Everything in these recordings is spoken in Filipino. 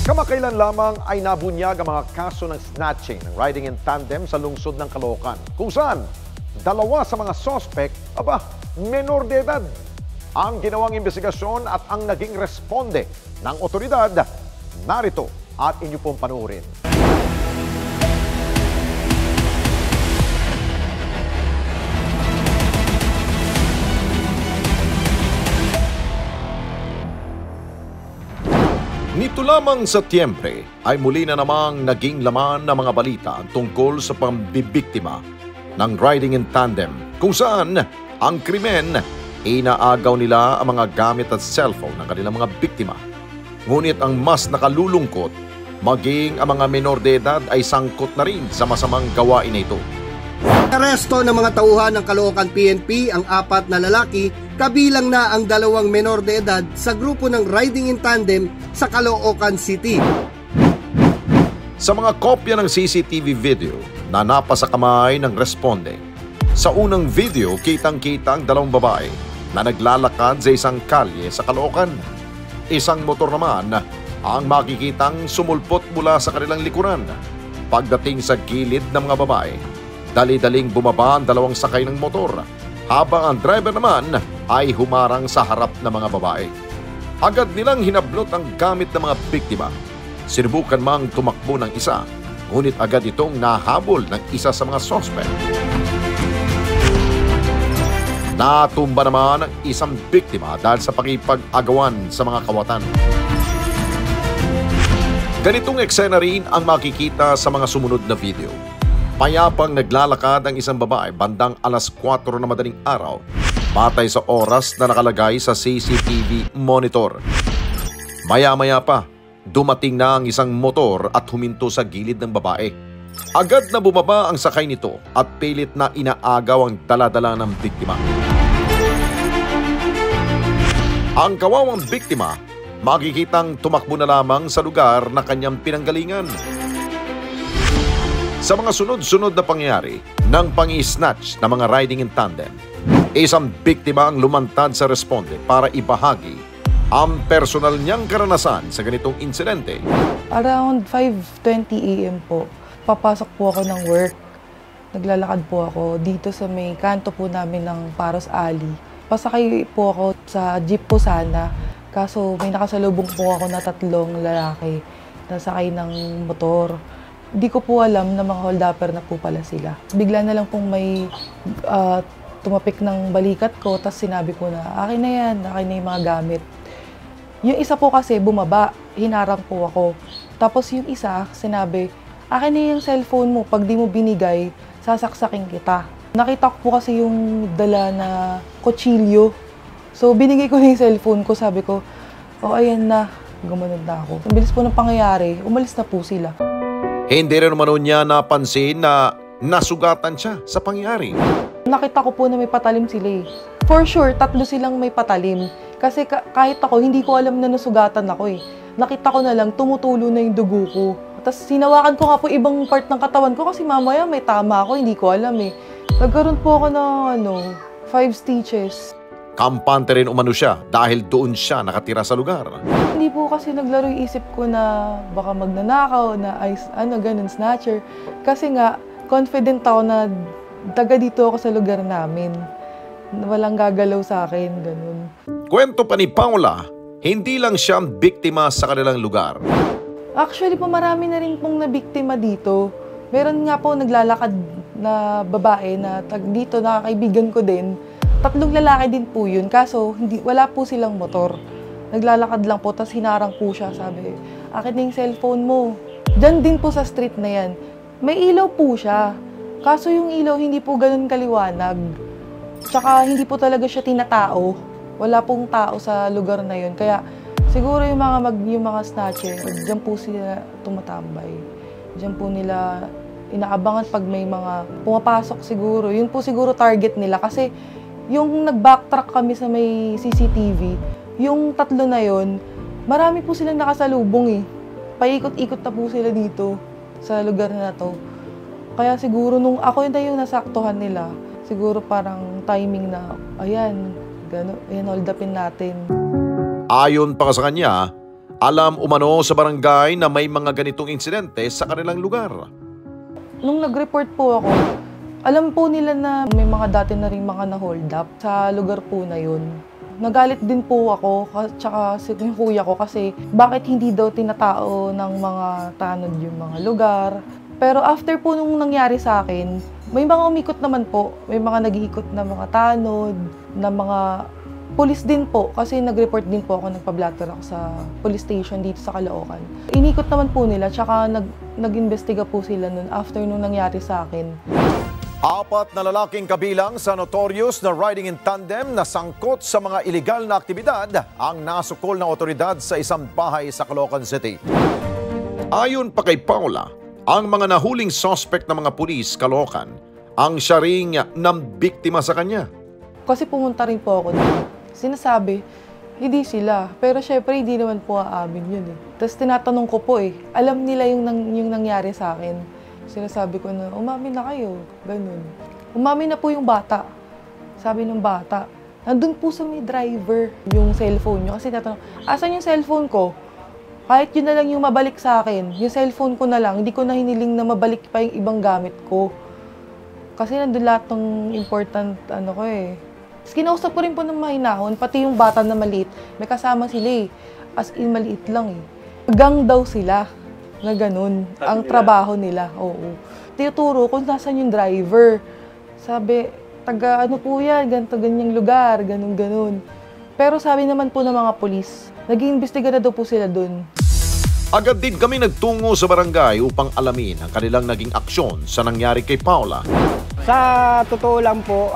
Kamakailan lamang ay nabunyag ang mga kaso ng snatching ng riding in tandem sa lungsod ng Caloocan, kung saan dalawa sa mga suspect, menor de edad. Ang ginawang investigasyon at ang naging responde ng otoridad, narito at inyo pong panuorin. Nito lamang sa Setyembre ay muli na namang naging laman ng mga balita tungkol sa pambibiktima ng riding in tandem, kung saan ang krimen inaagaw nila ang mga gamit at cellphone ng kanilang mga biktima. Ngunit ang mas nakalulungkot, maging ang mga menor de edad ay sangkot na rin sa masamang gawain na ito. Aresto ng mga tauhan ng Caloocan PNP ang 4 na lalaki, kabilang na ang 2 menor de edad sa grupo ng riding in tandem sa Caloocan City. Sa mga kopya ng CCTV video na napasa kamay ng responde, sa unang video kitang-kita ang 2 babae na naglalakad sa isang kalye sa Caloocan. Isang motor naman ang makikitang sumulpot mula sa kanilang likuran. Pagdating sa gilid ng mga babae, dali-daling bumaba ang 2 sakay ng motor, habang ang driver naman ay humarang sa harap ng mga babae. Agad nilang hinablot ang gamit ng mga biktima. Sinubukan mang tumakbo ng isa, ngunit agad itong nahabol ng isa sa mga suspect. Natumba naman ang isang biktima dahil sa pakipag-agawan sa mga kawatan. Ganitong eksena rin ang makikita sa mga sumunod na video. Payapang naglalakad ang isang babae bandang alas 4 na madaling araw, batay sa oras na nakalagay sa CCTV monitor. Maya-maya pa, dumating na ang isang motor at huminto sa gilid ng babae. Agad na bumaba ang sakay nito at pilit na inaagaw ang dala-dala ng biktima. Ang kawawang biktima, makikitang tumakbo na lamang sa lugar na kanyang pinanggalingan. Sa mga sunod-sunod na pangyayari ng pang-i-snatch ng mga riding in tandem, isang biktima ang lumantad sa responde para ibahagi ang personal niyang karanasan sa ganitong insidente. Around 5:20 AM po, papasok po ako ng work. Naglalakad po ako dito sa may kanto po namin ng Paros Alley. Pasakay po ako sa jeep po sana, kaso may nakasalubong po ako na 3 lalaki na sakay ng motor. Di ko po alam na mga hold-upper na po pala sila. Bigla na lang pong may tumapik ng balikat ko, tapos sinabi ko na, akin na yan, akin na yung mga gamit. Yung isa po kasi bumaba, hinarang po ako. Tapos yung isa, sinabi, akin na yung cellphone mo, pag di mo binigay, sasaksakin kita. Nakita ko po kasi yung dala na kutsilyo. So binigay ko na yung cellphone ko, sabi ko, ayan na, gumanod na ako. Ang bilis po ng pangyayari, umalis na po sila. Hindi rin naman niya napansin na nasugatan siya sa pangyayari. Nakita ko po na may patalim sila eh. For sure, 3 silang may patalim. Kasi kahit ako, hindi ko alam na nasugatan ako eh. Nakita ko na lang, tumutulo na yung dugo ko. Tapos hinawakan ko nga po ibang part ng katawan ko kasi mamaya may tama ako, hindi ko alam eh. Nagkaroon po ako ng 5 stitches. Kampante rin umano siya dahil doon siya nakatira sa lugar. Hindi po kasi naglaro yung isip ko na baka magnanakaw, na ganun, snatcher. Kasi nga, confident ako na taga dito ako sa lugar namin. Walang gagalaw sa akin, ganun. Kwento pa ni Paula, hindi lang siya ang biktima sa kanilang lugar. Actually po, marami na rin pong nabiktima dito. Meron nga po naglalakad na babae na dito, nakakaibigan ko din. 3 lalaki din po yun, kaso wala po silang motor. Naglalakad lang po, tapos hinarang po siya, sabi, akin na yung cellphone mo. Diyan din po sa street na yan. May ilaw po siya, kaso yung ilaw hindi po ganun kaliwanag. Tsaka hindi po talaga siya tinatao. Wala pong tao sa lugar na yun, kaya siguro yung mga snatcher, diyan po sila tumatambay. Diyan po nila inaabangan pag may mga pumapasok siguro. Yun po siguro target nila kasi yung nag-backtrack kami sa may CCTV, yung 3 na yon, marami po silang nakasalubong eh. Paikot-ikot na po sila dito sa lugar na to. Kaya siguro nung ako na yung nasaktuhan nila, siguro parang timing na, ayan, hold upin natin. Ayon pa sa kanya, Alam umano sa barangay na may mga ganitong insidente sa kanilang lugar. Nung nag-report po ako, alam po nila na may mga dati na rin mga na-hold up sa lugar po na yun. Nagalit din po ako, tsaka yung kuya ko kasi bakit hindi daw tinatao ng mga tanod yung mga lugar. Pero after po nung nangyari sa akin, may mga umikot naman po. May mga nag-iikot na mga tanod, na mga police din po. Kasi nag-report din po ako, nagpa-blatter ako sa police station dito sa Caloocan. Inikot naman po nila, tsaka nag-investiga po sila nun after nung nangyari sa akin. 4 na lalaking kabilang sa notorious na riding in tandem na sangkot sa mga iligal na aktibidad ang nasukol ng otoridad sa isang bahay sa Caloocan City. Ayon pa kay Paula, ang mga nahuling suspect ng mga pulis Caloocan ang siya ring ng biktima sa kanya. Kasi pumunta rin po ako doon. Sinasabi, hindi sila. Pero syempre, hindi naman po aamin yun eh. Tapos tinatanong ko po eh, alam nila yung nangyari sa akin. Sinasabi ko na, umamin na kayo. Ganun. Umamin na po yung bata. Sabi ng bata, nandun po sa may driver yung cellphone nyo. Kasi tatanong, asan yung cellphone ko? Kahit yun na lang yung mabalik sa akin. Yung cellphone ko na lang, hindi ko na hiniling na mabalik pa yung ibang gamit ko. Kasi nandun lahat ng important ko eh. Tapos kinausap ko rin po ng mahinahon, pati yung bata na maliit. May kasama sila eh. As in, maliit lang eh. Gang daw sila. Na ganun, ang trabaho nila, oo. Tinuturo kung nasan yung driver. Sabi, taga ano po yan, ganito, ganyang lugar, ganun. Pero sabi naman po ng mga polis, nag-iimbestiga na daw po sila dun. Agad din kami nagtungo sa barangay upang alamin ang kanilang naging aksyon sa nangyari kay Paula. Sa totoo lang po,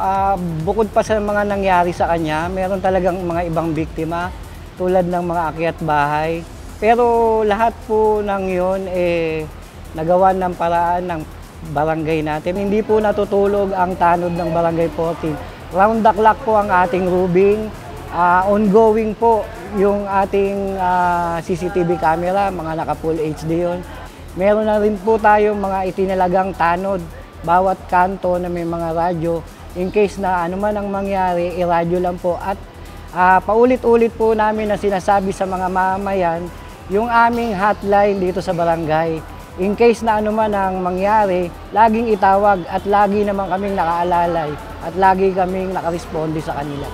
bukod pa sa mga nangyari sa kanya, meron talagang mga ibang biktima tulad ng mga akyat bahay. Pero lahat po ng yun nagawa ng paraan ng barangay natin. Hindi po natutulog ang tanod ng Barangay 14. Round the clock po ang ating rubing. Ongoing po yung ating CCTV camera, mga naka-full HD yun. Meron na rin po tayong mga itinalagang tanod, bawat kanto na may mga radyo. In case na ano man ang mangyari, i-radyo lang po. At paulit-ulit po namin na sinasabi sa mga mamamayan, yung aming hotline dito sa barangay. In case na ano man ang mangyari, laging itawag at lagi naman kaming nakaalalay at lagi kaming nakaresponde sa kanila.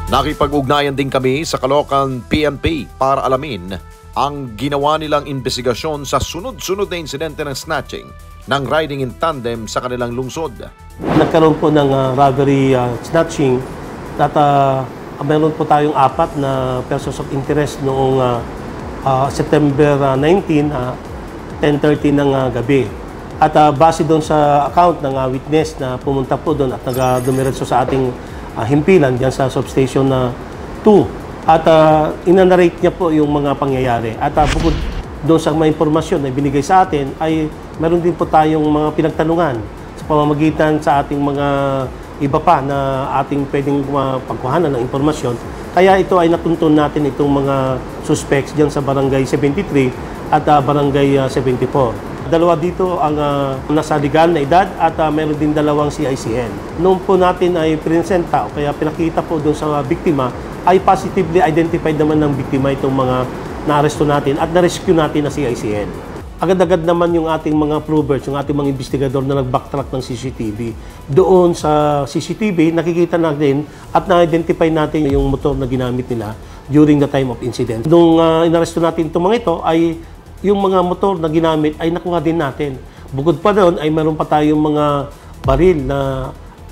Nakipag-ugnayan din kami sa Caloocan PNP para alamin ang ginawa nilang investigasyon sa sunod-sunod na insidente ng snatching ng riding in tandem sa kanilang lungsod. Nagkaroon po ng robbery snatching at meron po tayong 4 na persons of interest noong September 19, 10:30 ng gabi. At base doon sa account ng witness na pumunta po doon at dumiretso sa ating himpilan diyan sa substation 2. At inanarrate niya po yung mga pangyayari. At bukod doon sa mga impormasyon na binigay sa atin, ay meron din po tayong mga pinagtanungan sa pamamagitan sa ating mga iba pa na ating pwedeng pagkuhanan ng impormasyon. Kaya ito ay natuntun natin itong mga suspects dyan sa Barangay 73 at Barangay 74. Dalawa dito ang nasa legal na edad at meron din 2 CICN. Noong po natin ay presenta o kaya pinakita po doon sa biktima, ay positively identified naman ng biktima itong mga naaresto natin at na-rescue natin na CICN. Agad-agad naman yung ating mga provers, yung ating mga investigador na nag-backtrack ng CCTV. Doon sa CCTV, nakikita natin at na-identify natin yung motor na ginamit nila during the time of incident. Nung inaresto natin itong mga ito, ay yung mga motor na ginamit ay nakuha din natin. Bukod pa doon, ay meron pa tayong mga baril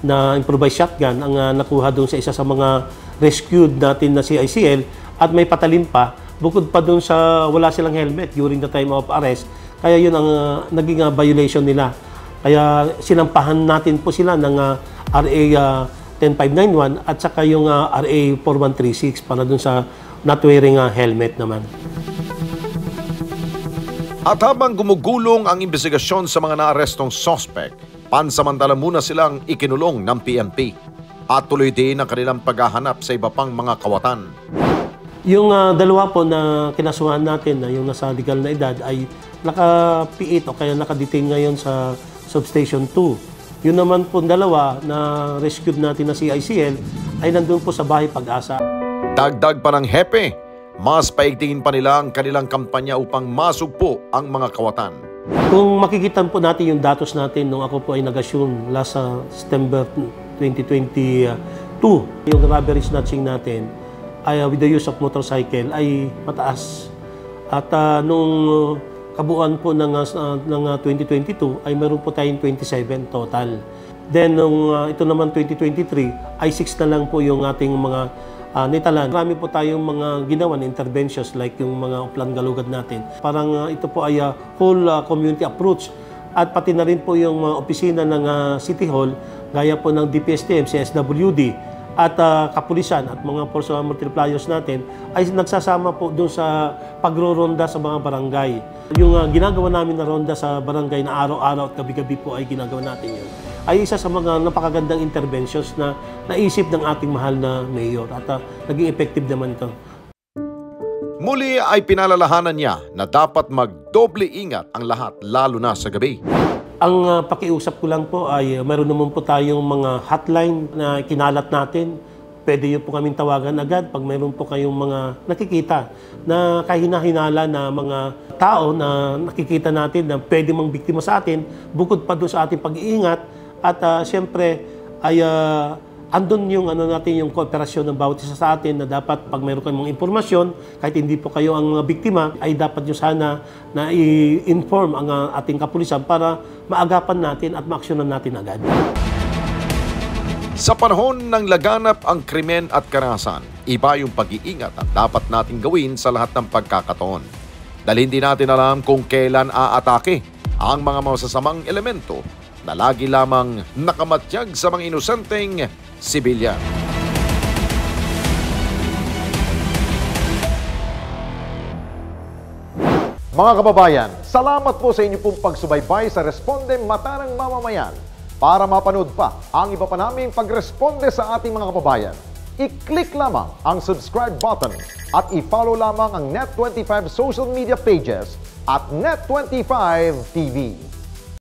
na improvised shotgun ang nakuha doon sa isa sa mga rescued natin na CICL at may patalim pa. Bukod pa doon sa wala silang helmet during the time of arrest, kaya yun ang naging violation nila. Kaya sinampahan natin po sila ng RA 10591 at saka yung RA 4136 para doon sa not wearing helmet naman. At habang gumugulong ang investigasyon sa mga naarestong suspect, pansamantala muna silang ikinulong ng PNP at tuloy din ang kanilang paghahanap sa iba pang mga kawatan. Yung 2 po na kinasuhan natin na yung nasa legal na edad ay naka-P8 o kaya naka-detain ngayon sa substation 2. Yun naman po 2 na rescued natin na CICL ay nandun po sa Bahay Pag-asa. Dagdag pa ng hepe, mas paigtingin pa nila ang kanilang kampanya upang masugpo ang mga kawatan. Kung makikita po natin yung datos natin nung ako po ay nag-assume last September 2022, yung robbery snatching natin ay with the use of motorcycle ay mataas. At nung kabuuan po ng 2022 ay meron po tayong 27 total. Then nung ito naman 2023 ay 6 na lang po yung ating mga nitalan. Marami po tayong mga ginawa na interventions like yung mga upland galugad natin. Parang ito po ay whole community approach. At pati na rin po yung mga opisina ng City Hall, gaya po ng DPSTM, CSWD, at kapulisan at mga force multipliers natin ay nagsasama po doon sa pagro-ronda sa mga barangay. Yung ginagawa namin na ronda sa barangay na araw-araw at gabi-gabi po ay ginagawa natin yun, ay isa sa mga napakagandang interventions na naisip ng ating mahal na mayor at naging effective naman ito. Muli ay pinalalahanan niya na dapat magdoble ingat ang lahat lalo na sa gabi. Ang pakiusap ko lang po ay mayroon naman po tayong mga hotline na kinalat natin. Pwede niyo po kaming tawagan agad pag mayroon po kayong mga nakikita na kahina-hinala na mga tao na nakikita natin na pwede mang biktima sa atin, bukod pa doon sa ating pag-iingat. At siyempre ay andun yung natin yung kooperasyon ng bawat isa sa atin na dapat pag mayroon kayong mga impormasyon, kahit hindi po kayo ang biktima, ay dapat nyo sana na i-inform ang ating kapulisan para maagapan natin at maaksyonan natin agad. Sa panahon ng laganap ang krimen at karahasan, iba yung pag-iingat ang dapat nating gawin sa lahat ng pagkakataon. Dahil hindi natin alam kung kailan aatake ang mga masasamang elemento na lagi lamang nakamatyag sa mga inosenteng sibilyan. Mga kababayan, salamat po sa inyo pong pagsubaybay sa Responde Mata ng Mamamayan. Para mapanood pa ang iba pa naming pagresponde sa ating mga kababayan, i-click lamang ang subscribe button at i-follow lamang ang Net25 social media pages at Net25 TV.